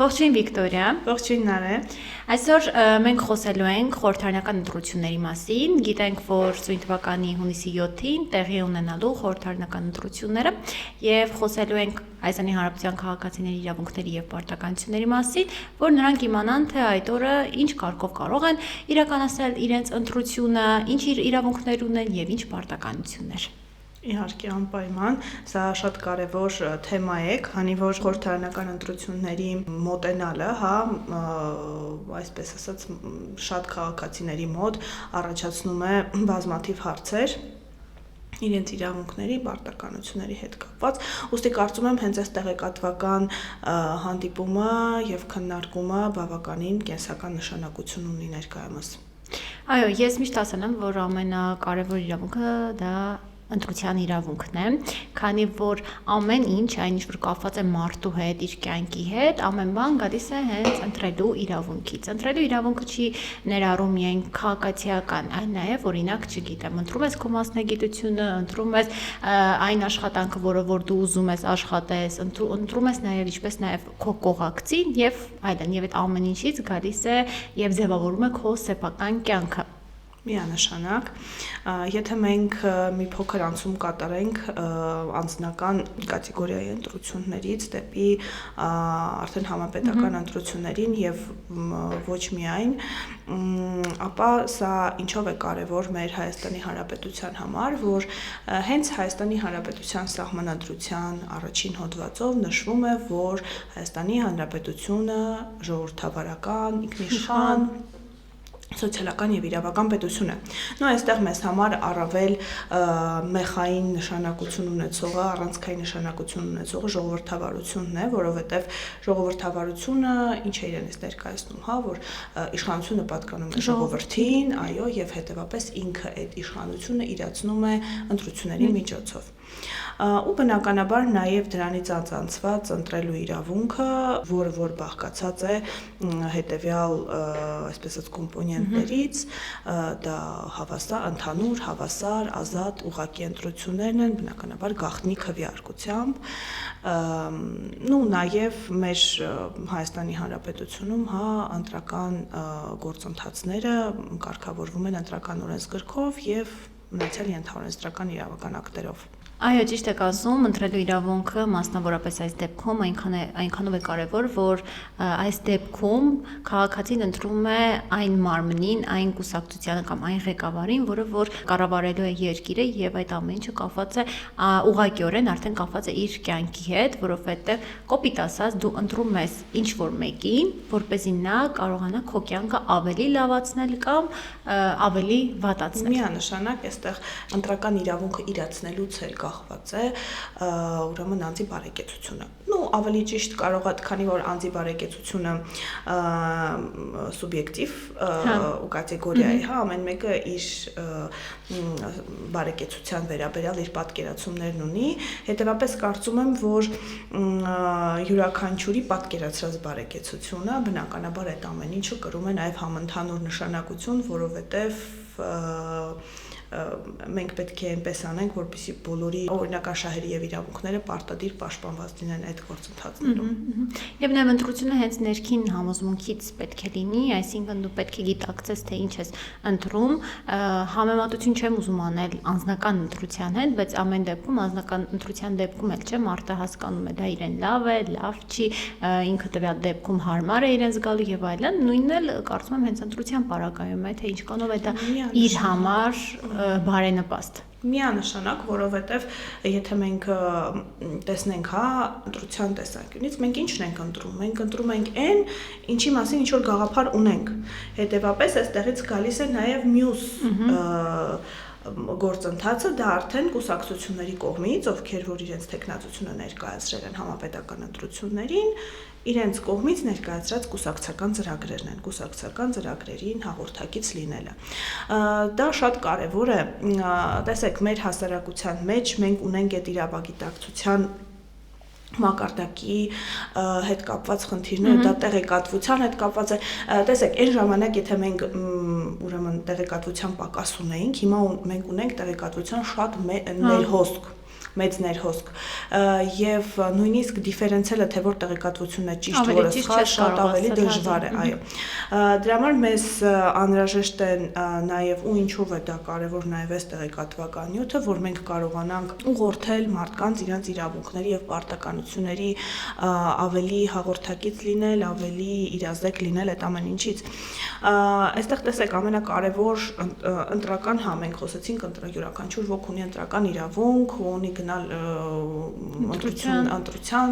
Ողջույն Վիկտորիա։ Ողջույն Նարէ։ Այսօր մենք խոսելու ենք խորհրդարանական ընտրությունների մասին։ Գիտենք, որ սույն թվականի հունիսի 7-ին տեղի ունենալու խորհրդարանական ընտրությունները եւ խոսելու ենք Հայաստանի Հանրապետության քաղաքացիների իրավունքների եւ պարտականությունների մասին, որ նրանք իմանան, թե այդ օրը ինչ կարգով կարող են իրականացնել իրենց ընտրությունը, ինչ իրավունքներ ունեն եւ ինչ պարտականություններ։ Իհարկե անպայման, սա շատ կարևոր թեմա է, քանի որ խորհրդարանական ընտրությունների մոտենալը, այսպես ասած, շատ քաղաքացիների մոտ առաջացնում է բազմաթիվ հարցեր իրենց իրավունքների, պարտականությունների հետ կապված, ուստի կարծում եմ հենց այս տեղեկատվական հանդիպումը եւ քննարկումը բավականին կենսական նշանակություն ունի ներկայումս։ Այո, ես միշտ ասել եմ, որ ամենակարևոր իրավունքը դա ընտրության իրավունքն է, քանի որ ամեն ինչ, այն ինչ որ կապված է մարդու հետ, իր կյանքի հետ, ամեն բան գալիս է հենց ընտրելու իրավունքից։ Ընտրելու իրավունքը չի ներառում միայն քաղաքացիական, այլ նաև օրինակ, չգիտեմ, ընտրում ես քո մասնագիտությունը, ընտրում ես այն աշխատանքը, որը որ դու ուզում ես աշխատես, ընտրում ես նաև ինչպես նաև քո կողակցին եւ այլն, եւ այդ ամեն ինչից գալիս է եւ ձևավորում է քո սեփական կյանքը։ Միանշանակ, եթե մենք մի փոքր անցում կատարենք անձնական կատեգորիայի ընտրություններից դեպի արդեն համապետական ընտրություններին եւ ոչ միայն, ապա սա ինչով է կարևոր մեր Հայաստանի Հանրապետության համար, որ հենց Հայաստանի Հանրապետության սահմանադրության առաջին հոդվածով նշվում է, որ Հայաստանի Հանրապետությունը ժողովրդավարական, ինքնիշխան սոցիալական եւ իրավական պետություն է։ Նո այստեղ մեզ համար առավել մեխային նշանակություն ունեցողը, առանցքային նշանակություն ունեցողը ժողովրդավարությունն է, որովհետեւ ժողովրդավարությունը ինչ է իրենից ներկայացնում, որ իշխանությունը պատկանում է ժողովրդին, այո, եւ հետեւապես ինքը այդ իշխանությունը իրացնում է ընտրությունների միջոցով։ Ու բնականաբար նաև դրանից անցանցված ընտրելու իրավունքը, որը որ բաղկացած է հետևյալ, այսպես ասած, կոմպոնենտներից, դա ընդհանուր, հավասար, ազատ, ուղղակի ընտրություններն են, բնականաբար գաղտնի քվեարկությամբ, նաև մեր Հայաստանի Հանրապետությունում, ընտրական գործընթացները կարգավորվում են ընտրական օրենսգրքով եւ մնացյալ ենթաօրենսդրական իրավական ակտերով։ Այո, ճիշտ եք ասում, ընտրելու իրավունքը մասնավորապես այս դեպքում այնքանով է կարևոր, որ այս դեպքում քաղաքացին ընտրում է այն մարմնին, այն կուսակցությանը կամ այն ղեկավարին, որը որ կառավարելու է երկիրը եւ այդ ամեն ինչը կապված է ուղղակիորեն արդեն կապված է իր կյանքի հետ, որովհետեւ կոպիտ ասած դու ընտրում ես ինչ որ մեկին, որպեսզի նա կարողանա քո կյանքը ավելի լավացնել կամ ավելի վատացնել։ Միանշանակ այստեղ ընտրական իրավունքը իրացնելուց էլ կախված է ուրեմն անձի բարեկեցությունը։ Ավելի ճիշտ կարող է, քանի որ անձի բարեկեցությունը սուբյեկտիվ կատեգորիա է, ամեն մեկը իր բարեկեցության վերաբերյալ իր պատկերացումներն ունի, հետևաբար կարծում եմ, որ յուրաքանչյուրի պատկերացրած բարեկեցությունը բնականաբար այդ ամեն ինչը կրում է նաև համընդհանուր նշանակություն, որովհետև մենք պետք է այնպես անենք, որպեսզի բոլորի օրինական շահերի եւ իրավունքները պարտադիր պաշտպանված լինեն այդ գործընթացներում։ Եվ նաև ընտրությունը հենց ներքին համոզմունքից պետք է լինի, այսինքն դու պետք է գիտակցես, թե ինչ ես ընտրում, համեմատություն չեմ ուզում անել անձնական ընտրության հետ, բայց ամեն դեպքում անձնական ընտրության դեպքում էլ չէ, մարդը հասկանում է դա իրեն լավ է, լավ չի, ինքը տվյալ դեպքում հարմար է իրեն զգալու եւ այլն, նույնն էլ կարծում եմ հենց ընտրության պարագայում է, թե ինչ կանով է դա իր համար բարենպաստ։ Միանշանակ, որովհետև եթե մենք տեսնենք, ընտրության տեսանկյունից, մենք ինչն ենք ընտրում։ Մենք ընտրում ենք այն, ինչի մասին ինչ որ գաղափար ունենք։ Հետևաբար այստեղից գալիս է նաև մյուս գործընթացը, դա արդեն կուսակցությունների կողմից, ովքեր որ իրենց տեխնացությունը ներկայացրել են համապետական ընտրություններին, իրենց կողմից ներկայացրած կուսակցական ծրագրերն են, կուսակցական ծրագրերին հաղորդակից լինելը։ Դա շատ կարևոր է, տեսեք, մեր հասարակության մեջ մենք ունենք այդ իրավագիտակցության մակարդակի հետ կապված խնդիրները, դա տեղեկատվության հետ կապված է, տեսեք, այն ժամանակ, եթե մենք ուրեմն տեղեկատվության պակաս ունեինք, հիմա մենք ունենք տեղեկատվության շատ ներհոսք, մեծ ներհոսք եւ նույնիսկ դիֆերենցիալը թե որ տեղեկատվությունն է ճիշտ որը սխալ շատ ավելի դժվար է, այո։ Դրա համար մեզ անհրաժեշտ է նաեւ ու ինչով է դա կարեւոր նաեւ այս տեղեկատվական նյութը, որ մենք կարողանանք ուղղորդել մարդկանց իրենց իրավունքների եւ պարտականությունների ավելի հաղորդակից լինել, ավելի իրազեկ լինել այդ ամեն ինչից։ Այստեղ տեսեք ամենակարևոր ընտրական մենք խոսեցինք յուրաքանչյուր ոք ունի ընտրական իրավունք, ունի գնալ ընտրության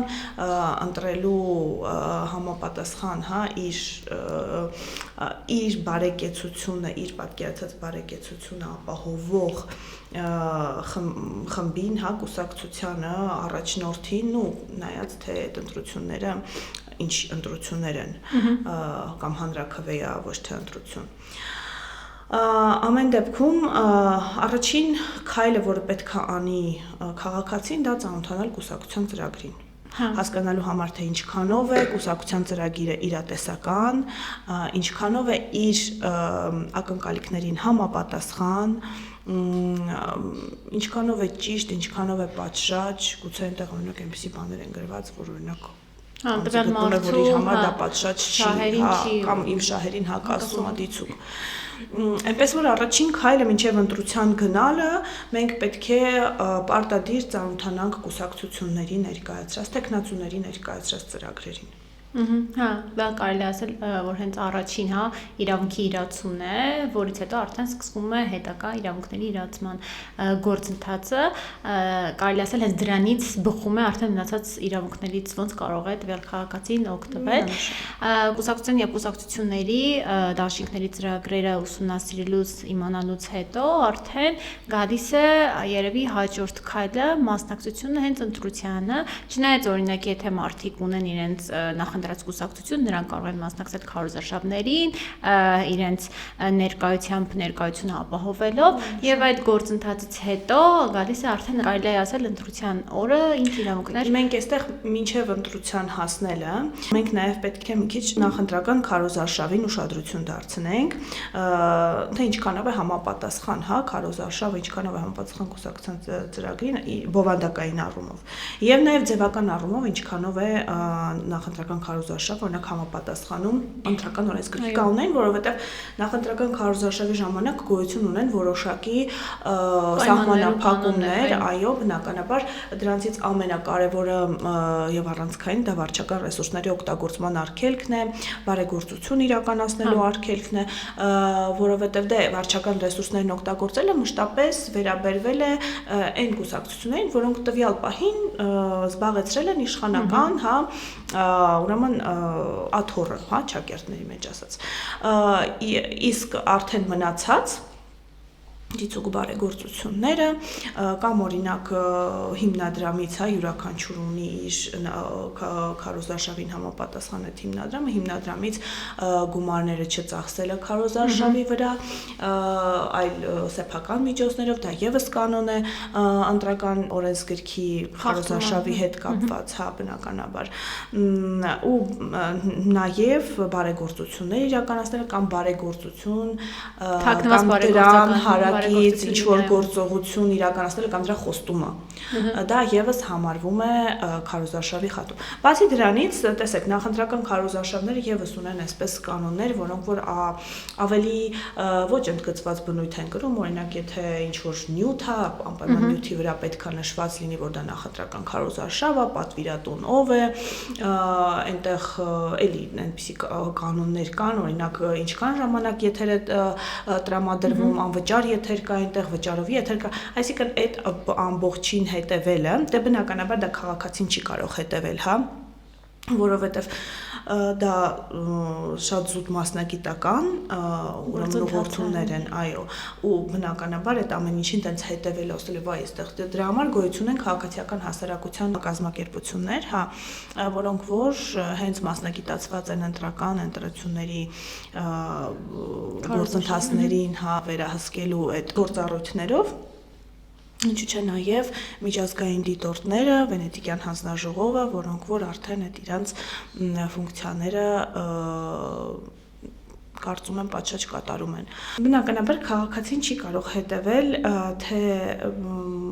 ընտրելու համապատասխան, իր բարեկեցությունը, իր պատկերացած բարեկեցությունը ապահովող խմբին, կուսակցությանը, առաջնորդին ու նայած թե այդ ընտրությունները ինչ ընտրություններ են կամ հանրաքվեա ոչ թե ընտրություն։ Ամեն դեպքում առաջին քայլը, որը պետք է անի քաղաքացին, դա ծանոթանալ կուսակցության ծրագրին։ Հասկանալու համար թե ինչքանով է կուսակցության ծրագիրը իրատեսական, ինչքանով է իր ակնկալիքներին համապատասխան, ինչքանով է ճիշտ, ինչքանով է պատշաճ, գուցե այնտեղ օրինակ այնպիսի բաներ են գրված, որ օրինակ տվյալ մարդու իր համար դա պատշաճ չի, կամ իմ շահերին հակասում է դիցուկ։ Այնպես որ առաջին քայլը մինչև ընտրության գնալը մենք պետք է պարտադիր ծանոթանանք կուսակցությունների ներկայացրած, տեխնացուների ներկայացրած ծրագրերին։ Դա կարելի ասել, որ հենց առաջին, իրավունքի իրացումն է, որից հետո արդեն սկսվում է հետագա իրավունքների իրացման գործընթացը, կարելի ասել հենց դրանից բխում է արդեն մնացած իրավունքներից ոնց կարող է տվյալ քաղաքացին օգտվել։ Կուսակցության եւ կուսակցությունների դաշինքների ծրագրերը ուսումնասիրելուց իմանալուց հետո արդեն գալիս է երևի հաջորդ քայլը մասնակցությունը հենց ընտրությանը, չնայած օրինակ եթե մարդիկ ունեն իրենց նախընտրած կուսակցություն, նրանք կարող են մասնակցել քարոզարշավներին, իրենց ներկայությունը ապահովելով եւ այդ գործընթացից հետո գալիս է արդեն կարելի է ասել ընտրության օրը ինչ իրավունքներ։ Մենք այստեղ մինչև ընտրության հասնելը, մենք նաեւ պետք է մի քիչ նախընտրական քարոզարշավին ուշադրություն դարձնենք, թե ինչքանով է համապատասխան, քարոզարշավը ինչքանով է համապատասխան կուսակցության ծրագրին բովանդակային առումով եւ նաեւ ձևական առումով ինչքանով է նախընտրական քարոզարշավ օրինակ համապատասխանում ընտրական օրենսգրքի կանոններին, որովհետև նախընտրական քարոզարշավի ժամանակ գոյություն ունեն որոշակի սահմանափակումներ, այո, բնականաբար դրանցից ամենակարևորը եւ առանցքային դա վարչական ռեսուրսների օգտագործման արգելքն է, բարեգործություն իրականացնելու արգելքն է, որովհետև վարչական ռեսուրսներն օգտագործելը մշտապես վերաբերվել է այն կուսակցություններին, որոնք տվյալ պահին զբաղեցրել են իշխանական, ուրեմն աթոռը, ճակերտների մեջ ասած։ Իսկ արդեն մնացած դիցուկ բարեգործությունները կամ օրինակ հիմնադրամից յուրաքանչյուր ունի իր քարոզարշավին համապատասխան այդ հիմնադրամից գումարները չծախսելը քարոզարշավի վրա, այլ սեփական միջոցներով դա եւս կանոն է ընտրական օրենսգրքի քարոզարշավի հետ կապված, բնականաբար, ու նաեւ բարեգործություններ իրականացնել կամ բարեգործություն կամ դրան հարակից ինչ որ գործողություն իրականացնել կամ դրա խոստումը, դա եւս համարվում է քարոզարշավի խախտում։ Բացի դրանից, տեսեք, նախընտրական քարոզարշավները եւս ունեն այսպես կանոններ, որոնք որ ավելի ոչ ընդգծված բնույթ են կրում, օրինակ եթե ինչ որ նյութ է, անպայման նյութի վրա պետք է նշված լինի, որ դա նախընտրական քարոզարշավ է, պատվիրատուն ով է, այնտեղ էլի այնպիսի կանոններ կան, օրինակ ինչքան ժամանակ եթեր է տրամադրվում, անվճար եթեր կա այնտեղ, վճարովի եթեր կա, այսինքն այդ ամբողջին հետևելը, դե բնականաբար դա քաղաքացին չի կարող հետևել, որովհետև դա շատ զուտ մասնագիտական ուրեմն ուղղություններ են, այո, ու բնականաբար այդ ամեն ինչին տենց հետևել ասել վայ, այստեղ դրա համար գոյություն են քաղաքացիական հասարակության կազմակերպություններ, որոնք որ հենց մասնագիտացված են ընտրական ընտրությունների գործընթացներին, վերահսկելու այդ գործառույթներով։ Ինչու՞ չէ նաև միջազգային դիտորդները, Վենետիկյան հանձնաժողովը, որոնք որ արդեն այդ իրանց ֆունկցիաները կարծում եմ պատշաճ կատարում են։ Բնականաբար քաղաքացին չի կարող հետևել, թե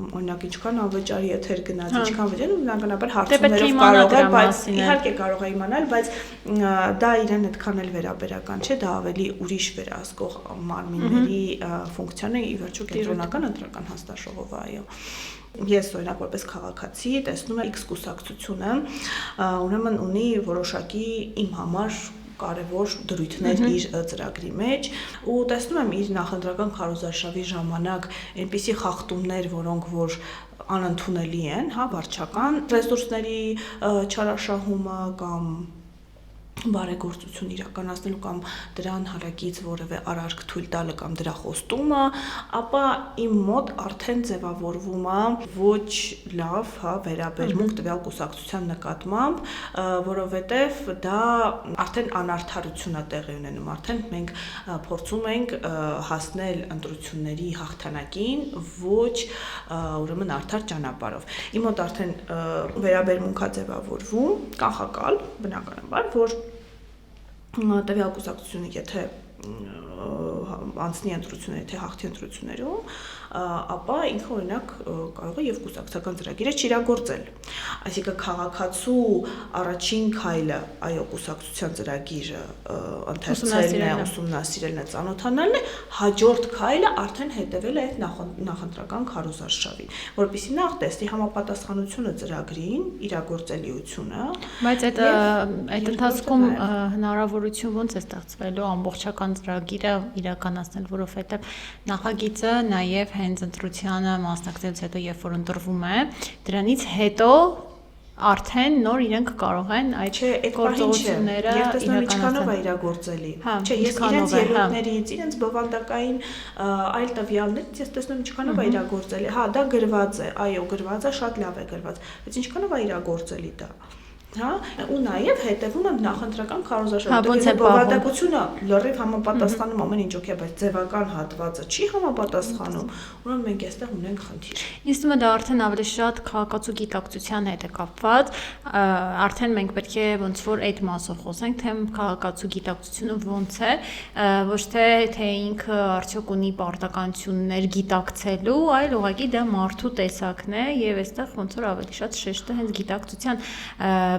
օրինակ ինչքան անվճարի եթեր գնաց, ինչքան վճար, բնականաբար հարցումներով կարող է, բայց իհարկե կարող է իմանալ, բայց դա իրեն այդքան էլ վերաբերական չէ, դա ավելի ուրիշ վերահսկող մարմինների ֆունկցիան է, ի վերջո կենտրոնական ընտրական հանձնաժողովը, այո։ Ես օրինակ որպես քաղաքացի տեսնում եմ X կուսակցությունը, ուրեմն ունի որոշակի իմ համար կարևոր դրույթներ իր ծրագրի մեջ ու տեսնում եմ իր նախընտրական քարոզարշավի ժամանակ այնպիսի խախտումներ, որոնք որ անընդունելի են, հա, վարչական ռեսուրսների չարաշահումը կամ բարեգործություն իրականացնելու կամ դրան հարակից որևէ արարք թույլ տալը կամ դրա խոստումը, ապա իմ մոտ արդեն ձևավորվում է ոչ լավ, հա, վերաբերմունք տվյալ կուսակցության նկատմամբ, որովհետև դա արդեն անարդարություն է տեղի ունենում, արդեն մենք փորձում ենք հասնել ընտրությունների հաղթանակին ոչ ուրեմն արդար ճանապարհով։ Իմ մոտ արդեն վերաբերմունք է ձևավորվում, կանխակալ, բնականաբար, որ տվյալ կուսակցությունը եթե անցնի ընտրությունները, թե հաղթի ընտրություններում, ապա ինքը օրինակ կարող է եւ կուսակցական ծրագիրը չիրագործել։ Այսինքն քաղաքացու առաջին քայլը, այո, կուսակցության ծրագիրը ընթերցելն է, ուսումնասիրելն է, ծանոթանալն է, հաջորդ քայլը արդեն հետևել է այդ նախընտրական քարոզարշավին, որպեսզի նախ տեսնի համապատասխանությունը ծրագրին, իրագործելիությունը։ Բայց այդ ընթացքում հնարավորություն ո՞նց է ստեղծվելու ամբողջական ծրագիրը իրականացնել, որովհետև նախագիծը նաև հենց ընտրությանը մասնակցելուց հետո, երբ որ ընտրվում է, դրանից հետո արդեն նոր իրենք կարող են այդ գործողությունները իրականացնել։ Ինչքանով է իրագործելի։ Չէ, ես իրենց ելույթներից, իրենց բովանդակային այլ տվյալներից ես տեսնում ինչքանով է իրագործելի։ Հա, դա գրված է, այո, գրված է, շատ լավ է գրված, բայց ինչքանով է իրագործելի դա։ Հա, ու նաև հետևում եմ նախընտրական քարոզարշավի բովանդակությունը լրիվ համապատասխանում ամեն ինչ օքեյ, բայց ձևական հատվածը չի համապատասխանում, ուրեմն մենք այստեղ ունենք խնդիր։ Ինձ թվում է դա արդեն ավելի շատ քաղաքացու գիտակցության հետ է կապված, արդեն մենք պետք է ոնց որ այդ մասով խոսենք, թե քաղաքացու գիտակցությունը ոնց է, ոչ թե ինքը արդյոք ունի պարտականություններ գիտակցելու, այլ ուղղակի դա մարդու տեսակն է եւ այստեղ ոնց որ ավելի շատ շեշտը հենց գիտակցության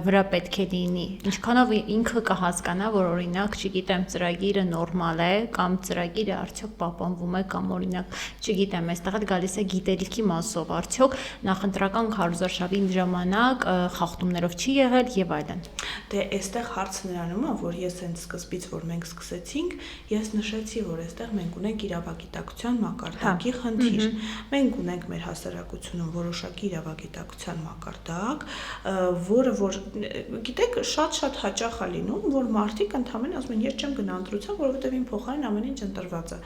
վրա պետք է լինի, ինչքանով ինքը կհասկանա, որ օրինակ, չգիտեմ, ծրագիրը նորմալ է կամ ծրագիրը արդյոք պահպանվում է կամ օրինակ, չգիտեմ, այստեղ էլ գալիս է գիտելիքի մասով, արդյոք նախընտրական քարոզարշավի ժամանակ խախտումներով չի եղել եւ այլն։ Դե այստեղ հարցը նրանում է, որ ես հենց սկզբից, որ մենք սկսեցինք, ես նշեցի, որ այստեղ մենք ունենք իրավագիտակցության մակարդակի խնդիր։ Մենք ունենք մեր հասարակությունում որոշակի իրավագիտակցության մակարդակ, որը որ գիտեք, շատ հաճախ է լինում, որ մարդիկ ընդհանրապես ասում են, ես չեմ գնա ընտրության, որովհետև իմ փոխարեն ամեն ինչ ընտրված է։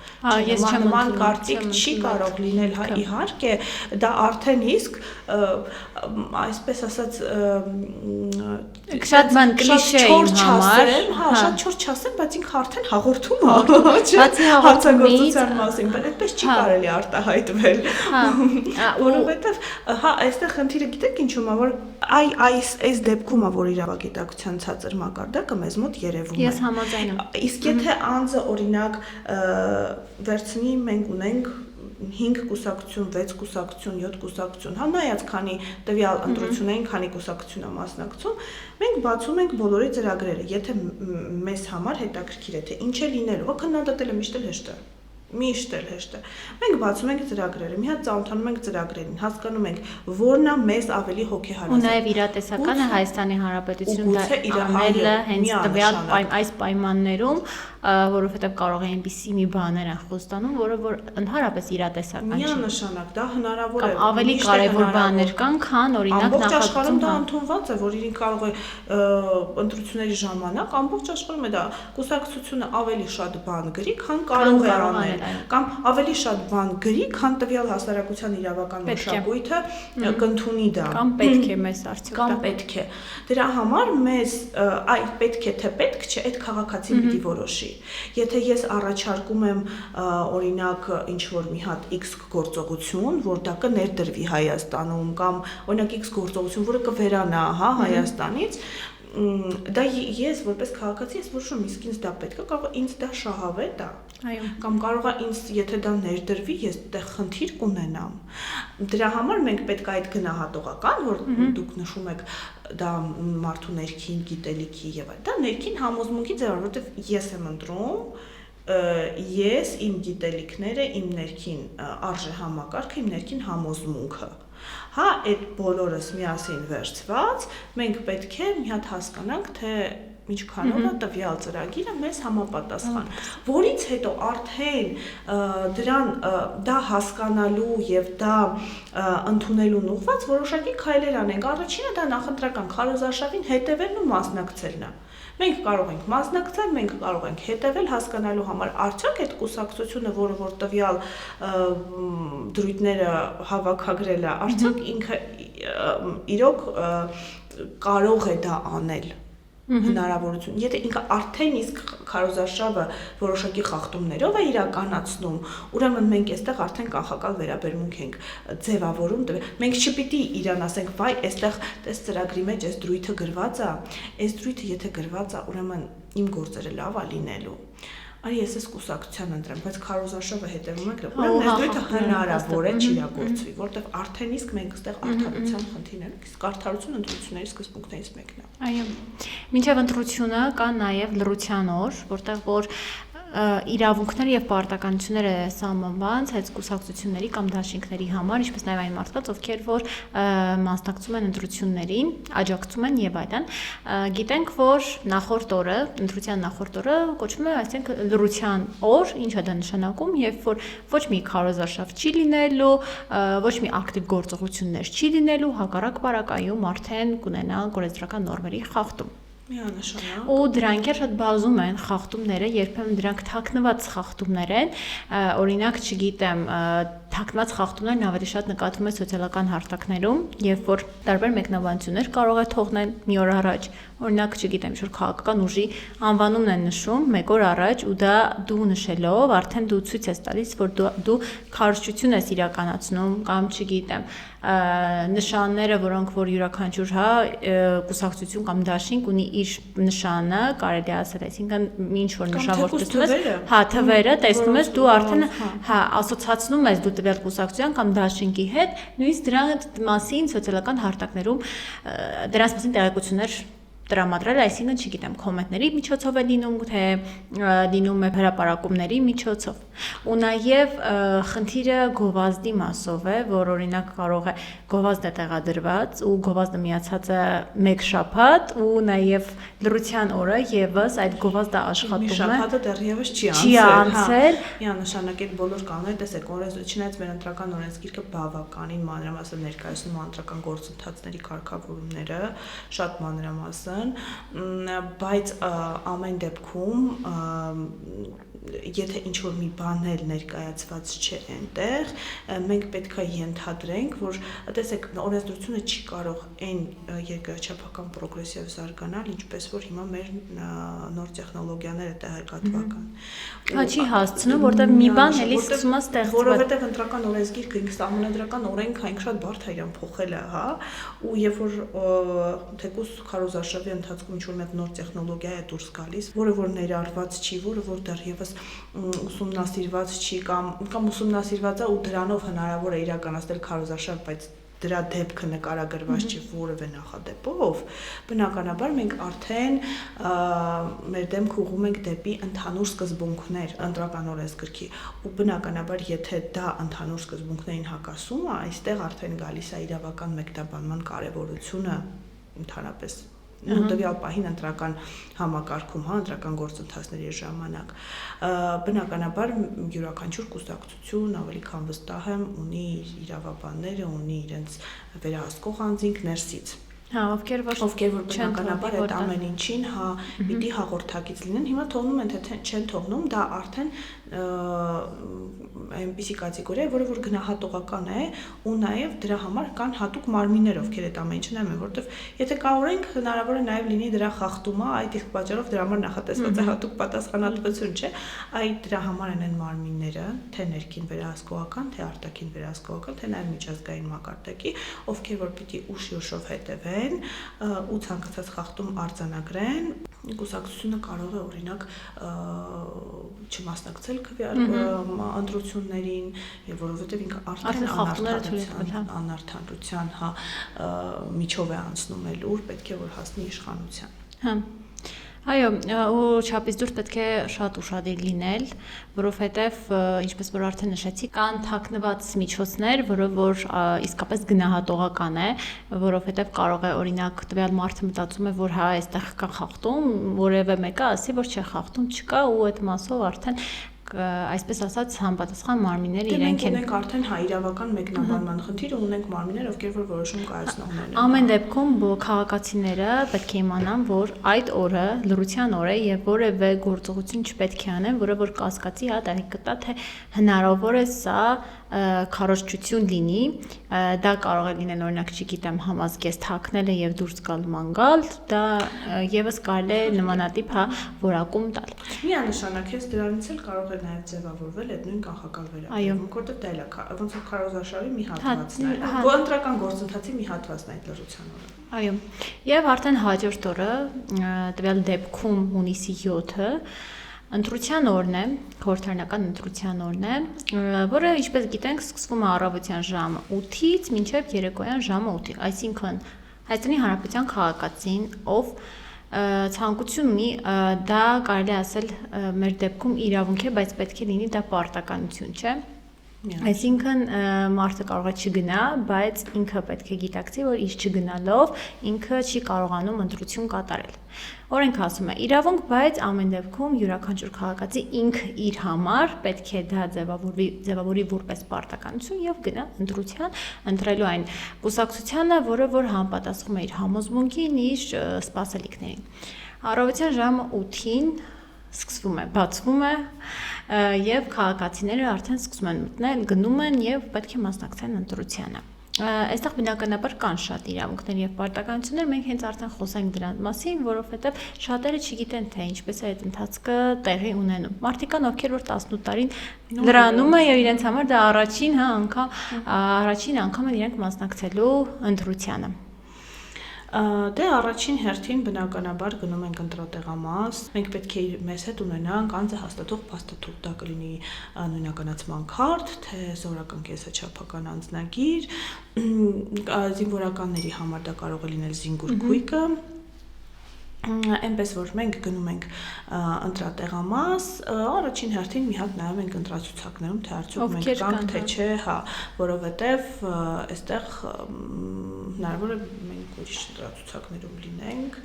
Նման կարծիք չի կարող լինել, հա, իհարկե, դա արդեն իսկ, այսպես ասած, շատ բան կլիշե է իմ համար, հա, շատ չոր չասեմ, բայց ինքը արդեն հաղորդում է հանցագործության մասին, բայց այդպես չի կարելի արտահայտվել։ Որովհետև, հա, այստեղ խնդիրը գիտեք ինչու՞մ է, որ այս դեպքում է, որ իրավագիտակցության ցածր մակարդակը մեզ մոտ երևում է։ Ես համաձայն եմ։ Իսկ եթե անձը օրինակ վերցնի, մենք ունենք 5 կուսակցություն, 6 կուսակցություն, 7 կուսակցություն, հա նայած քանի տվյալ ընտրություններին քանի կուսակցություն է մասնակցում, մենք բացում ենք բոլորի ծրագրերը, եթե մեզ համար հետաքրքիր է, թե ինչ է լինելու, քննադատելը միշտ էլ հեշտ է։ Մենք բացում ենք ծրագրերը, մի հատ ծանոթանում ենք ծրագրերին, հասկանում ենք, որն է մեզ ավելի հոգեհարազատ։ Ու նաև իրատեսականը Հայաստանի Հանրապետությունում դա անելը հենց տվյալ այս պայմաններում, որովհետև կարող է այնպիսի մի բաներ են խոստանում, որը որ ընդհանրապես իրատեսական չի։ Միանշանակ, դա հնարավոր է։ Կամ ավելի կարևոր բաներ կան, քան օրինակ նախագծում դա ընդունված է, որ իրեն կարող է ընտրությունների ժամանակ ամբողջ աշխարհում է դա կուսակցությունը ավելի շատ բան գրի, քան կարող է անել, կամ ավելի շատ բան գրի, քան տվյալ հասարակության իրավական մշակույթը կընդունի դա։ Կամ պետք է մեզ արդյոք կամ պետք է։ Դրա համար մեզ այդ պետք է թե պետք չէ, այդ քաղաքացին պիտի որոշի։ Եթե ես առաջարկում եմ օրինակ ինչ որ մի հատ X գործողություն, որ դա կներդրվի Հայաստանում կամ օրինակ X գործողություն, որը կվերանա, հա, Հայաստանից, դա ես որպես քաղաքացի ես որոշում իսկ ինձ դա պետք է, կարող է ինձ դա շահավետ է։ Այո։ Կամ կարող է ինձ, եթե դա ներդրվի, ես այդտեղ խնդիր կունենամ։ Դրա համար մենք պետք է այդ գնահատողական, որ դուք նշում եք դա մարդու ներքին գիտելիքի եւ այլ, դա ներքին համոզմունքի ձև, որովհետեւ ես եմ ընտրում ես իմ գիտելիքները, իմ ներքին արժեհամակարգը, իմ ներքին համոզմունքը։ Հա, այդ բոլորս միասին վերցված, մենք պետք է մի հատ հասկանանք, թե ինչքանով է տվյալ ծրագիրը մեզ համապատասխան, որից հետո արդեն դա հասկանալու եւ դա ընդունելուն ուղղված որոշակի քայլեր անենք։ Առաջինը դա նախընտրական քարոզարշավին հետևելն ու մասնակցելն է։ Մենք կարող ենք մասնակցել, մենք կարող ենք հետևել հասկանալու համար, արդյոք այդ կուսակցությունը, որը որ տվյալ դրույթները հավաքագրել է, արդյոք ինքը իրոք կարող է դա անել։ Հնարավորություն։ Եթե ինքը արդեն իսկ քարոզարշավը որոշակի խախտումներով է իրականացնում, ուրեմն մենք այստեղ արդեն կանխակալ վերաբերմունք ենք ձևավորում։ Մենք չպիտի իրան ասենք, վայ, այստեղ տես ծրագրի մեջ այս դրույթը գրված է, այս դրույթը եթե գրված է, ուրեմն իմ գործերը լավ է լինելու։ Արի ես այս կուսակցության ընտրեմ, բայց քարոզարշավը հետևում եք, ուրեմն այս դրույթը հնարավոր է չիրագործվի, որտեղ արդեն իսկ մենք այստեղ արդարության խնդիր ունենք, իսկ արդարությունը ընտրությունների սկզբունքներից մեկն է։ Այո։ Մինչև ընտրությունը կա նաև լռության օր, որտեղ որ իրավունքները եւ պարտականությունները սահմանված այդ կուսակցությունների կամ դաշինքների համար, ինչպես նաև այն մարդկանց, ովքեր որ մասնակցում են ընտրություններին, աջակցում են եւ այլն, գիտենք, որ նախորդ օրը, ընտրության նախորդ օրը կոչվում է, այսինքն լռության օր, ինչ է դա նշանակում, երբ որ ոչ մի քարոզարշավ չի լինելու, ոչ մի ակտիվ գործողություններ չի լինելու, հակառակ բարակայում արդեն կունենան կորեզրական նորմերի խախտում։ Միանշանակ։ Ու դրանք էլ շատ բազում են խախտումները, երբեմն դրանք թաքնված խախտումներ են, օրինակ, չգիտեմ, թաքնված խախտումներն ավելի շատ նկատվում է սոցիալական հարթակներում, երբ որ տարբեր մեկնաբանություններ կարող է թողնել մի օր առաջ, օրինակ, չգիտեմ, ինչ-որ քաղաքական ուժի անվանումն են նշում մեկ օր առաջ ու դա դու նշելով արդեն դու ցույց ես տալիս, որ դու քարոզչություն ես իրականացնում կամ չգիտեմ, նշանները, որոնք որ յուրաքանչյուր կուսակցություն կամ դաշինք ունի իր նշանը, կարելի է ասել, այսինքն ինչ որ նշավոր տեսնում ես, թվերը տեսնում ես, դու արդեն ասոցացնում ես դու տվյալ կուսակցության կամ դաշինքի հետ, նույնիսկ դրանց մասին սոցիալական հարթակներում դրանց մասին տեղեկություններ տրամադրել, այսինքն, չգիտեմ, կոմենտների միջոցով է լինում, թե լինում է հրապարակումների միջոցով։ Ու նաև խնդիրը գովազդի մասով է, որ օրինակ կարող է գովազդ է տեղադրված ու գովազդը միացած է մեկ շաբաթ ու նաև լռության օրը եւս այդ գովազդը աշխատում է։ Մի շաբաթը դեռևս չի անցել։ Միանշանակ այդ բոլոր կանոնները, տեսեք, չնայած մեր ընտրական օրենսգիրքը բավականին մանրամասն ներկայացնում ընտրական գործընթացների կարգավորումները, շատ մանրամասն, բայց ամեն դեպքում եթե ինչ-որ մի բան էլ ներկայացված չէ այնտեղ, մենք պետք է ենթադրենք, որ տեսեք, օրենսդրությունը չի կարող այն երկրաչափական պրոգրեսիվ զարգանալ, ինչպես որ հիմա մեր նոր տեխնոլոգիաները տեղեկատվական։ Չի հասցնում, որտեղ մի բան էլի սկսում է ստեղծվել։ Որովհետև ընտրական օրենսգիրքը ինքը սահմանադրական օրենքը այնք շատ բարդ է իրան փոխել է, հա, ու երբ որ թեկուզ քարոզարշավի ընթացքում ինչ-որ մեկ նոր տեխնոլոգիա է դուրս գալիս, որը որ ներառված չի, որը որ դեռևս ուսումնասիրված չի կամ ուսումնասիրված է ու դրանով հնարավոր է իրականացնել քարոզարշավ, բայց դրա դեպքը նկարագրված չի որևէ նախադեպով, բնականաբար մենք արդեն մեր դեմքը ուղղում ենք դեպի ընդհանուր սկզբունքներ ընտրական օրենսգրքի ու բնականաբար եթե դա ընդհանուր սկզբունքներին հակասում է, այստեղ արդեն գալիս է իրավական մեկնաբանման կարևորությունը ընդհանրապես տվյալ պահին ընտրական համակարգում, ընտրական գործընթացների ժամանակ։ Բնականաբար յուրաքանչյուր կուսակցություն ավելի քան վստահ եմ ունի իր իրավաբանները, ունի իրենց վերահսկող անձինք ներսից։ Ովքեր որ բնականաբար այդ ամեն ինչին, պիտի հաղորդակից լինեն, հիմա թողնում են, թե չեն թողնում, դա արդեն այնպիսի կատեգորիա, որը որ գնահատողական է ու նաև դրա համար կան հատուկ մարմիններ, ովքեր այդ ամեն ինչը նայում են, որովհետև եթե կավորենք, հնարավոր է նաև լինի դրա խախտումը, այդ իսկ պատճառով դրա համար նախատեսված է հատուկ պատասխանատվություն, չէ՞, այդ դրա համար են այն մարմինները, թե ներքին վերահսկողական, թե արտաքին վերահսկողական, թե նաև միջազգային մակարդակի, ովքեր որ պիտի ուշ-ուշով հետևեն ու ցանկացած խախտում արձանագրեն, կուսակցությունը կարող է օրինակ չմասնակցել ընտրություններին, եւ որովհետեւ ինքը արդեն անարդարության, միջով է անցնում էլ ուր պետք է որ հասնի իշխանության։ Հա։ Այո, ու չափից դուրս պետք է շատ ուշադիր լինել, որովհետև ինչպես որ արդեն նշեցի, կան թաքնված միջոցներ, որը որ իսկապես գնահատողական է, որովհետև կարող է օրինակ տվյալ մարդը մտածում է, որ հա այստեղ կա խախտում, որևէ մեկը ասի, որ չէ, խախտում չկա ու այդ մասով արդեն այսպես ասած համապատասխան մարմինները իրենք են։ Ունենք արդեն հա իրավական մեկնաբանման խնդիր ու ունենք մարմիններ, ովքեր որ որոշում կայացնողներ են։ Ամեն դեպքում քաղաքացիները պետք է իմանան, որ այդ օրը լռության օր է եւ որևէ գործողություն չպետք է անեն, որը որ կասկածի տեղի կտա, թե հնարավոր է սա քարոզչություն լինի, դա կարող է լինել օրինակ, չգիտեմ, համազգեստ թաքնելը եւ դուրս գալ մանգալ, դա եւս կարելի է նմանատիպ հա որակում տալ։ Միանշանակ ես դրանից էլ կարող է նաև ձևավորվել այդ նույն կանխական վերաբերմունք, որտեղ դա էլ է ոնց որ քարոզարշավի մի հատվածն է, ընտրական գործընթացի մի հատվածն է այդ լռության օրը։ Այո։ Եվ արդեն հաջորդ օրը, տվյալ դեպքում հունիսի 7-ը ընտրության օրն է, խորհրդարանական ընտրության օրն է, որը ինչպես գիտենք, սկսվում է առավոտյան ժամը 8-ից մինչև երեկոյան ժամը 8-ի, այսինքն Հայաստանի Հանրապետության քաղաքացին, ով ցանկություն ունի, դա կարելի ասել մեր դեպքում իրավունք է, բայց պետք է լինի դա պարտականություն, չէ՞։ Այսինքն մարդը կարող է չգնա, բայց ինքը պետք է գիտակցի, որ իր չգնալով ինքը չի կարողանում ընտրություն կատարել։ Օրենքը ասում է իրավունք, բայց ամեն դեպքում յուրաքանչյուր քաղաքացի ինքը իր համար պետք է դա ձևավորի որպես պարտականություն եւ գնա ընտրության, ընտրելու այն կուսակցությանը, որը որ համապատասխանում է իր համոզմունքին, իր սպասելիքներին։ Առավոտյան ժամը 8-ին սկսվում է, բացվում է եւ քաղաքացիները արդեն սկսում են մտնել, գնում են եւ պետք է մասնակցեն ընտրությանը։ Այստեղ բնականաբար կան շատ իրավունքներ եւ պարտականություններ, մենք հենց արդեն խոսենք դրանց մասին, որովհետեւ շատերը չգիտեն թե ինչպես է այդ ընթացքը տեղի ունենում։ Մարդիկ կան, ովքեր որ 18 տարին լրանում է եւ իրենց համար դա առաջին անգամ են իրենք մասնակցելու ընտրությանը։ Դե առաջին հերթին բնականաբար գնում ենք ընտրատեղամաս, մենք պետք է մեզ հետ ունենանք անձը հաստատող փաստաթուղթ, դա կլինի նույնականացման քարտ, թե զորական կենսաչափական անձնագիր, զինվորականների համար դա կարող է լինել զինգուր քույկը, այնպես որ մենք գնում ենք ընտրատեղամաս, առաջին հերթին մի հատ նայում ենք ընտրացուցակներում, թե արդյոք մենք կանք, թե չէ, հա, որովհետև այստեղ հնարավոր է մենք ուրիշ ընտրացուցակներում լինենք,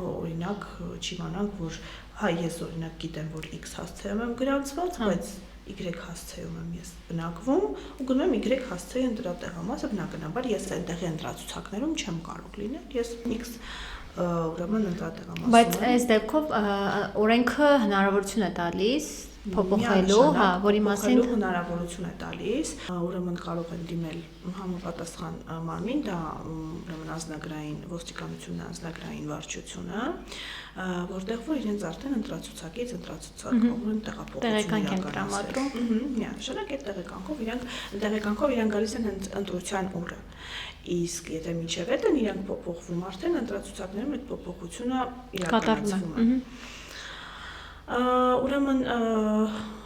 օրինակ չիմանանք, որ հա ես օրինակ գիտեմ, որ X հասցեում եմ գրանցված, բայց Y հասցեում եմ ես բնակվում ու գնում եմ Y հասցեի ընտրատեղամասը, բնականաբար ես այնտեղի ընտրացուցակներում չեմ կարող լինել, ես X ուրեմն ընտրատեղամասում։ Բայց այս դեպքով օրենքը հնարավորություն է տալիս փոփոխելու, հա, որի մասին հնարավորություն է տալիս, ուրեմն կարող են դիմել համապատասխան մարմին, դա ուրեմն անձնագրային ոստիկանությունն է, անձնագրային վարչությունը, որտեղ որ իրենց արդեն ընտրացուցակից ուրեմն տեղափոխություն են տրամադրում։ Միանշանակ այդ տեղեկանքով իրենք գալիս են ընտրության օրը։ Իսկ եթե մինչև այդ են իրենք փոփոխվում, արդեն ընտրացուցակներում այդ փոփոխությունը իրականացվում է։ Ուրեմն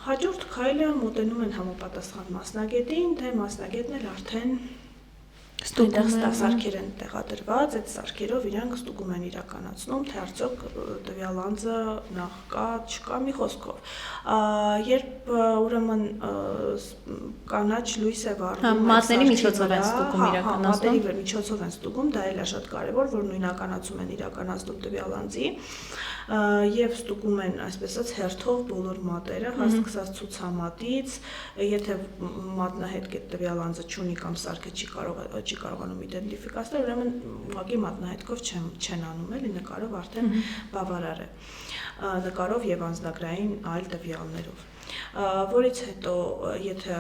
հաջորդ քայլը մոտենում են համապատասխան մասնագետին, թե մասնագետն էլ արդեն սարքեր են տեղադրված, այդ սարքերով իրանք ստուգում են իրականացնում, թե արդյոք տվյալ անձը նախ կա, չկա, մի խոսքով։ Երբ ուրեմն կանաչ լույս է վառվում, մատների միջոցով են ստուգում իրականացնում։ Մատերի միջոցով են ստուգում, դա էլ է շատ կարևոր, որ նույնականացում են իրականացնում տվյալ անձի եւ ստուգում են, այսպես ասած, հերթով բոլոր մատերը, հասկացած ցուցամատից, եթե մատնահետք այդ տվյալ անձը չունի կամ սարքը չի կարողանում իդենտիֆիկացնել, ուրեմն ուղղակի մատնահետքով չեն անում, էլի նկարով արդեն բավարար է, նկարով եւ անձնագրային այլ տվյալներով։ որից հետո եթե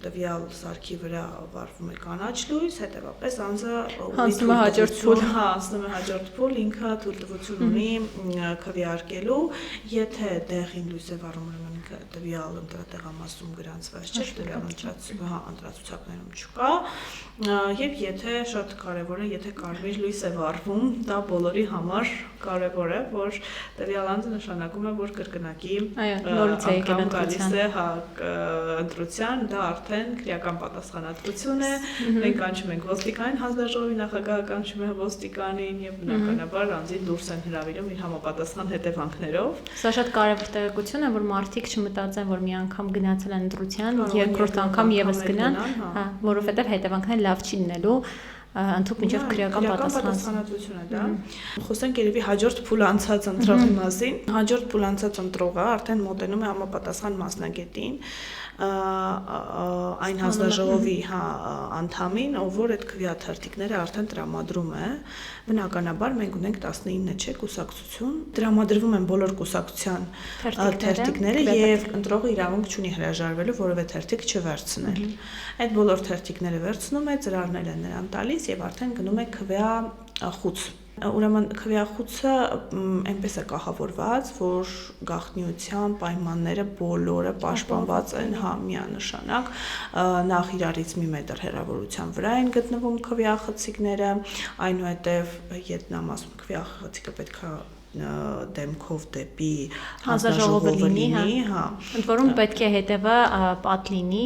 տվյալ սարքի վրա վարվում է կանաչ լույս, հետևապես անձը անցնում է հաջորդ փուլ, անցնում է հաջորդ փուլ, ինքը թույլտվություն ունի քվեարկելու, եթե դեղին լույս է վարում, ուրեմն տվյալ ընտրատեղամասում գրանցված չէ, տվյալ ընտրացուցակներում չկա, եւ եթե շատ կարեւոր է, եթե կարմիր լույս է վարվում, դա բոլորի համար կարեւոր է, որ տվյալ անձը նշանակում է, որ կրկնակի նորից է եկել ընտրության, ընտրության, դա արդեն քրեական պատասխանատվություն է, մենք կանչում ենք ոստիկանին, հանձնաժողովի նախագահը կանչում է ոստիկանին եւ բնականաբար անձին դուրս են հրավիրում իր համապատասխան հետևանքներով։ Սա շատ կարևոր տեղեկություն է, որ մարդիկ չմտածեն, որ մի անգամ գնացել են ընտրության, երկրորդ անգամ եւս գնան, որովհետեւ հետևանքները լավ չի լինելու, ընդհանուր մինչև քրեական պատասխանատվություն է դա։ Խոսենք երևի հաջորդ փուլ անցած ընտրողի մասին։ Հաջորդ փուլ անցած ընտրողը արդեն մոտենում է համապատասխան մասնագետին, այն հանձնաժողովի անդամին, ով որ այդ քվեաթերթիկները արդեն տրամադրում է։ Բնականաբար մենք ունենք 19 կուսակցություն, տրամադրվում են բոլոր կուսակցության թերթիկները եւ ընտրողը իրավունք չունի հրաժարվելու որևէ թերթիկ չվերցնել։ Այդ բոլոր թերթիկները վերցնում է, ծրարներ են նրան տալիս եւ արդեն գնում է քվեախուց։ Ուրեմն քվեախուցը այնպես է կահավորված, որ գաղտնիության պայմանները բոլորը պաշտպանված են, միանշանակ, նախ իրարից մի մետր հեռավորության վրա են գտնվում քվեախցիկները, այնուհետև ետնամ ասում քվեախցիկը պետք է դեմքով դեպի հանձնաժողովը լինի, ընդ որում պետք է հետևը պատ լինի,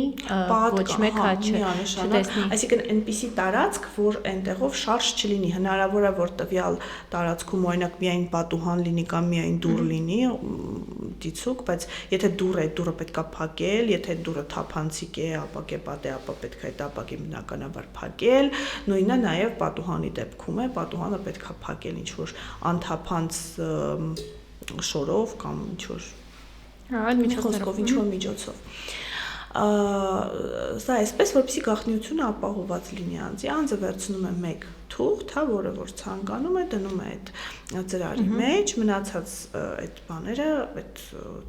ոչ մեկ չտեսնի։ Այսինքն այնպիսի տարածք, որ այնտեղով շարժ չլինի, հնարավոր է որ տվյալ տարածքում օրինակ միայն պատուհան լինի կամ միայն դուռ լինի, դիցուկ, բայց եթե դուռ է, դուռը պետք է փակել, եթե դուռը թափանցիկ է, ապակեպատ է, ապա պետք է այդ ապակի բնականաբար փակել, նույնը նաև պատուհանի դեպքում է, պատուհանը պետք է փակել ինչ-որ անթափանց շորով կամ ինչ-որ միջոցով։ Սա այսպես, որպեսզի գաղտնիությունը ապահովված լինի անձի, անձը վերցնում է մեկ թուղթ, որը որ ցանկանում է, դնում է այդ ծրարի մեջ, մնացած այդ բաները, այդ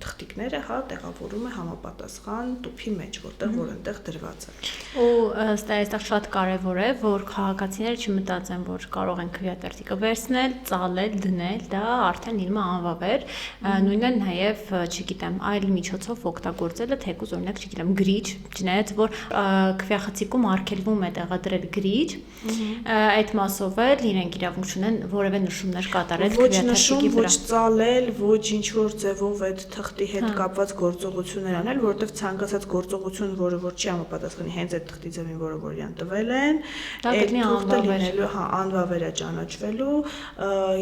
թղթիկները, տեղավորում է համապատասխան տուփի մեջ, որտեղ որ այնտեղ դրված է։ Ու ըստ այստեղ շատ կարևոր է, որ քաղաքացիները չմտածեն, որ կարող են քվեատերտիկը վերցնել, ծալել, դնել, դա արդեն իրմա անվավեր, նույնն է նաև, չգիտեմ, այլ միջոցով օգտագործելը, թեկուզ օրինակ, չգիտեմ, գրիչ, չնայած որ քվեախցիկում արգելվում է տեղադրել գրիչ, այդ մասով էլ իրենք իրավունք չունեն որևէ նշումներ կատարել քվեաթերթիկի վրա։ Ոչ ծալել, ոչ ինչ-որ ձևով այդ թղթի հետ կապված գործողություններ անել, որովհետև ցանկացած գործողություն, որը որ չի համապատասխանի հենց այդ թղթի ձևին, որը որ իրան տվել են, այդ թղթը լինելու, անվավեր է ճանաչվելու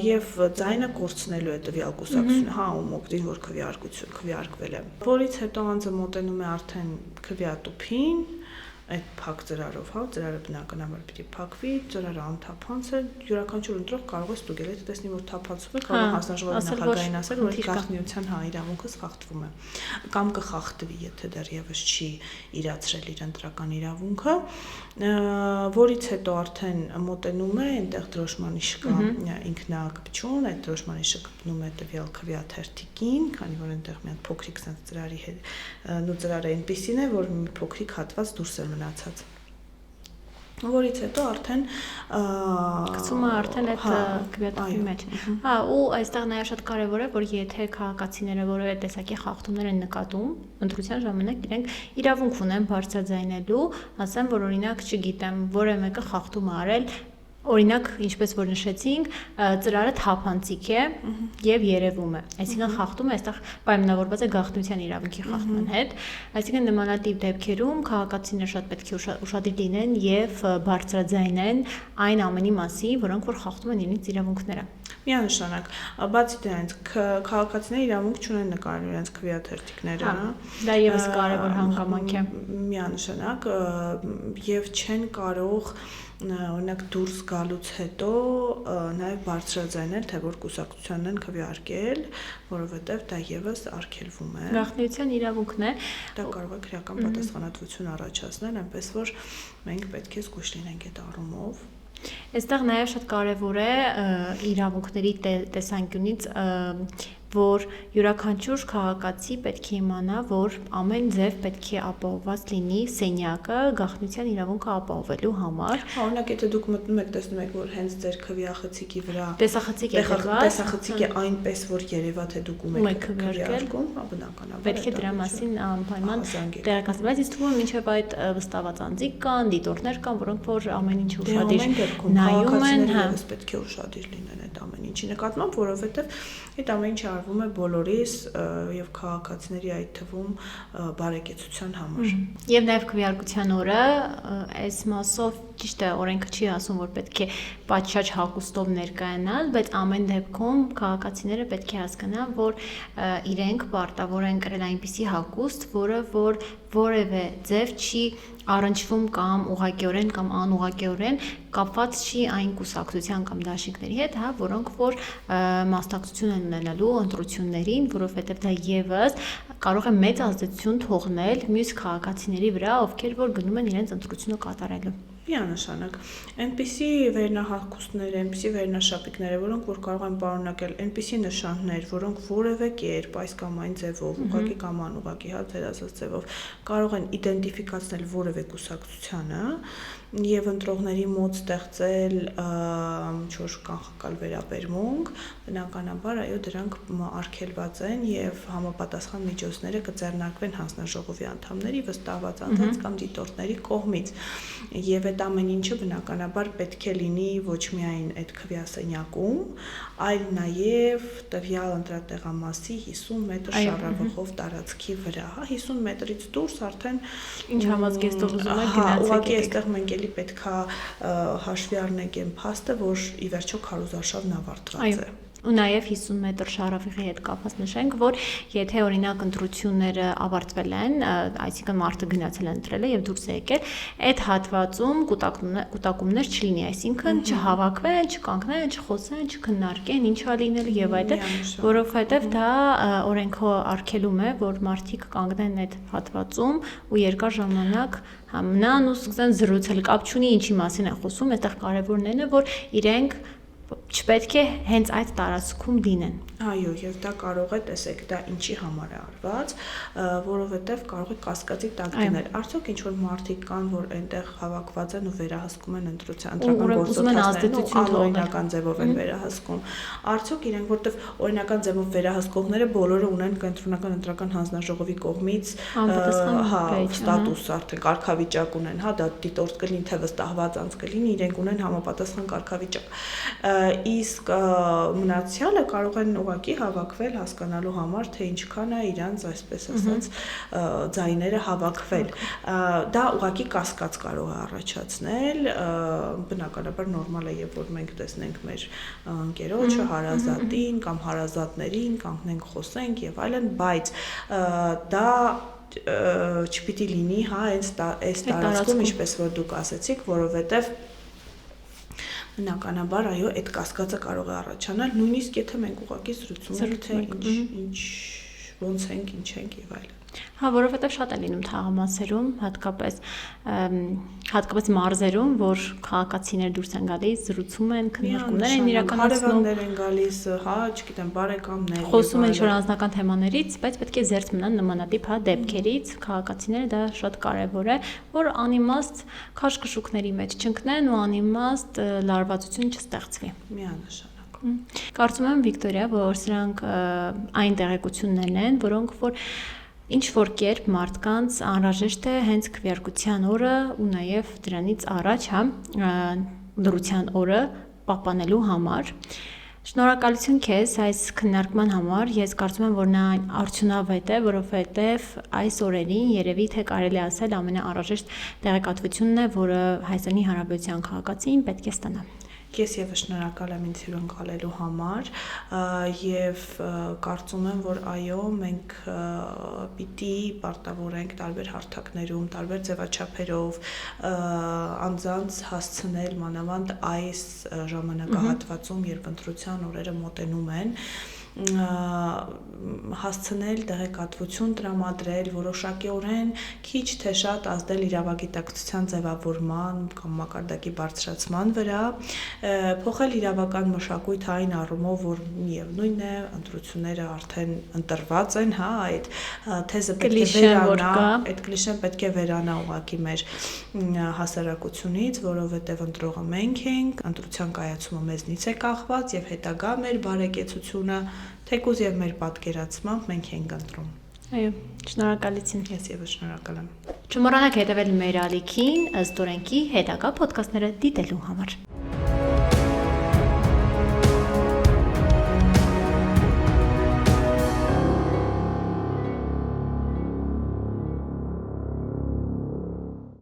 եւ ձայնը կորցնելու է տվյալ կուսակցությունը, ում օգտին որ քվեարկվել է։ Որից հետո անձը մոտենում է արդեն քվեատուփին, այդ փակ ծրարով, ծրարը բնականաբար պիտի փակվի, ծրարը անթափանց է, յուրաքանչյուր ընտրող կարող է ստուգել, եթե տեսնի որ թափանցում է, կարող է հանձնաժողովի նախագահային ասել, որ գաղտնիության իրավունքը խախտվում է, կամ կխախտվի, եթե դեռևս չի իրացրել իր ընտրական իրավունքը, որից հետո արդեն մոտենում է, այնտեղ դրոշմանիշ կա ինքնակպչուն, այդ դրոշմանիշը կպնում է տվյալ քվեաթերթիկին, քանի որ այնտեղ մի հատ փոքրիկ sense ծրարի հետ, նո ծրարը այնպեսին է, որ մի փոքրիկ հատված դուրս է մնացած, որից հետո արդեն գցում է արդեն այդ քվեատուփի մեջ։ Ու այստեղ նաև շատ կարևոր է, որ եթե քաղաքացիները որևէ տեսակի խախտումներ են նկատում, ընտրության ժամանակ իրենք իրավունք ունեն բարձրաձայնելու, ասեմ, որ օրինակ, չգիտեմ, որևէ մեկը խախտում է արել, օրինակ, ինչպես որ նշեցինք, ծրարը թափանցիկ է եւ երևում է։ Այսինքն խախտում է, այստեղ պայմանավորված է գաղտնիության իրավունքի խախտման հետ։ Այսինքն նմանատիպ դեպքերում քաղաքացիները շատ պետք է ուշադիր լինեն եւ բարձրաձայնեն այն ամենի մասին, որոնք որ խախտում են իրենց իրավունքները։ Միանշանակ, բացի դրանից քաղաքացիները իրավունք չունեն նկարել իրենց քվեաթերթիկները, դա եւս կարևոր հանգամանք է։ Միանշանակ եւ չեն կարող օրինակ դուրս գալուց հետո նաև բարձրաձայնել, թե որ կուսակցությանն են քվեարկել, որովհետև դա եւս արգելվում է։ Գաղտնիության իրավունքն է։ Դա կարող է քրեական պատասխանատվություն առաջացնել, այնպես որ մենք պետք է զգույշ լինենք այդ առումով։ Այստեղ նաև շատ կարևոր է իրավունքների տեսանկյունից որ յուրաքանչյուր քաղաքացի պետք է իմանա, որ ամեն ձև պետք է ապահովված լինի սենյակը գաղտնիության իրավունքը ապահովելու համար։ Օրինակ, եթե դուք մտնում եք, տեսնում եք, որ հենց ձեր քվեախցիկի վրա տեսախցիկ է այնպես, որ երևա թե դուք ում եք քվեարկում, բնականաբար պետք է դրա մասին անպայման տեղեկացնել, բայց ինձ թվում է մինչև այդ վստահված անձիկ կան, դիտորդներ կան, որոնք որ ամեն ինչ ուշադիր նայում են, պետք է ուշադիր լինեն այդ ամեն ինչի նկատմամբ, որովհետև այդ ամեն ինչը արվում է բոլորիս եւ քաղաքացիների այդ թվում բարեկեցության համար։ Եվ նաեւ քվեարկության օրը այս մասով ճիշտ է, օրենքը չի ասում, որ պետք է պատշաճ հագուստով ներկայանալ, բայց ամեն դեպքում քաղաքացիները պետք է հասկանան, որ իրենք պարտավոր են կրել այնպիսի հագուստ, որը որ որևէ ձև չի առնչվում կամ ուղղակիորեն կամ անուղղակիորեն կապված չի այն կուսակցության կամ դաշինքների հետ, հա, որոնք որ մասնակցություն են ունենալու ընտրություններին, որովհետև դա եւս կարող է մեծ ազդեցություն թողնել մյուս քաղաքացիների վրա, ովքեր որ գնում են իրենց ընտրությունը կատարելու։ Միանշանակ, այնպիսի վերնահագուստներ, այնպիսի վերնաշապիկներ, որոնք որ կարող են պարունակել այնպիսի նշաններ, որոնք որևէ կերպ այս կամ այն ձևով, ուղղակի կամ անուղղակի, հա, ձեր ասած ձևով կարող են իդենտիֆիկացնել որևէ կուսակցությանը եւ ընտրողների մոտ ստեղծել ինչ-որ կանխակալ վերաբերմունք, բնականաբար այո դրանք արգելված են եւ համապատասխան միջոցները կձեռնարկվեն հանձնաժողովի անդամների վստահված անձանց կամ դիտորդների կողմից եւ այդ ամեն ինչը բնականաբար պետք է լինի ոչ միայն այդ քվեասենյակում, այլ նաեւ տվյալ ընտրատեղամասի 50 մետր շարավղով տարածքի վրա, հա 50 մետրից դուրս արդեն ինչ համազգեստով ուզում եք գնացեք։ Ուղղակի այստեղ մենք էլի պետքա հաշվի առնենք այն փաստը, որ ի վերջո քարոզարշավն ավարտված է։ Ու նաև 50 մետր շարավիղի հետ կապված նշենք, որ եթե օրինակ ընտրությունները ավարտվել են, այսինքն մարդը գնացել է ընտրել եւ դուրս է եկել, այդ հատվածում կուտակումներ չլինի, այսինքն չհավաքվեն, չկանգնեն, չխոսեն, չքննարկեն, ինչա լինելու եւ այդը, որովհետեւ դա օրենքով արգելում է, որ մարդիկ կանգնեն այդ հատվածում ու երկար ժամանակ մնան ու սկսեն զրուցել, կապ չունի ինչի մասին է խոսում, այդտեղ կարևորն է, որ իրենք չպետք է հենց այդ տարածքում լինեն։ Այո, եւ դա կարող է, տեսեք, դա ինչի համար է արված, որովհետեւ կարող է կասկածի տակ դնել։ Արդյոք ինչ որ մարդիկ կան, որ այնտեղ հավաքված են ու վերահսկում են ընտրական գործընթացները, օրինական ձևով են վերահսկում։ Արդյոք իրենք, որտեվ օրինական ձևով վերահսկողները բոլորը ունեն կենտրոնական ընտրական հանձնաժողովի կողմից ստատուս, արդեն կարգավիճակ ունեն, հա, դա դիտորդ կլինի, թե վստահված անձ կլինի, իրենք ունեն համապատասխան կարգավիճակ։ Իսկ մնացյալը կարող են ուղղակի հավաքվել հասկանալու համար, թե ինչքան է իրանց, այսպես ասած, ձայները հավաքվել։ Դա ուղղակի կասկած կարող է առաջացնել, բնականաբար նորմալ է, երբ որ մենք տեսնենք մեր ընկերոջը, հարազատին կամ հարազատներին, կանգնենք խոսենք եւ այլն, բայց դա չպիտի լինի, հա, այս տարածքում, ինչպես որ դուք ասեցիք, որովհետեւ բնականաբար այո այդ կասկածը կարող է առաջանալ նույնիսկ եթե մենք ուղղակի զրուցում ենք թե ինչ ոնց ենք ինչ ենք եւ այլն։ Հա, որովհետև շատ է լինում թաղամասերում, հատկապես մարզերում, որ քաղաքացիներ դուրս են գալիս, զրուցում են, քննարկումներ են իրականացնում, հարևաններ են գալիս, հա, չգիտեմ, բարեկամներ, խոսում են ինչ-որ անձնական թեմաներից, բայց պետք է զերծ մնան նմանատիպ, հա, դեպքերից, քաղաքացիները դա շատ կարևոր է, որ անիմաստ քաշքշուկների մեջ չընկնեն ու անիմաստ լարվածություն չստեղծվի։ Միանշանակ։ Կարծում եմ, Վիկտորիա, որ սրանք այն տեղեկություններն են, որոնք որ ինչ որ կերպ մարդկանց անհրաժեշտ է հենց քվեարկության օրը ու նաև դրանից առաջ, հա, դրության օրը պահպանելու համար։ Շնորհակալություն քեզ այս քննարկման համար։ Ես կարծում եմ, որ նա արդյունավետ է, որովհետև այս օրերին երևի թե կարելի ասել ամենաանհրաժեշտ տեղեկատվությունն է, որը Հայաստանի Հանրապետության քաղաքացին պետք է ստանա։ Ես եւս շնորհակալ եմ ինձ հյուրընկալելու համար եւ կարծում եմ, որ այո, մենք պիտի պարտավորենք տարբեր հարթակներում, տարբեր ձևաչափերով անձանց հասցնել մանավանդ այս ժամանակահատվածում, երբ ընտրության օրերը մոտենում են, հասցնել տեղեկատվություն տրամադրել, որոշակիորեն քիչ թե շատ ազդել իրավագիտակցության ձևավորման կամ մակարդակի բարձրացման վրա, փոխել իրավական մշակույթը այն առումով, որ միևնույն է, ընտրությունները արդեն ընտրված են, հա, այդ թեզը պետք է վերանա, այդ կլիշեն պետք է վերանա ուղղակի մեր հասարակությունից, որովհետև ընտրողը մենք ենք, ընտրության կայացումը մեզնից է կախված եւ հետագա մեր բարեկեցությունը թեկուզ եւ մեր պատկերացմամբ մենք ենք ընտրում։ Այո, շնորհակալություն։ Ես եւս շնորհակալ եմ։ Չմոռանաք հետևել մեր ալիքին ըստ օրենքի հետագա ոդքասթները դիտելու համար։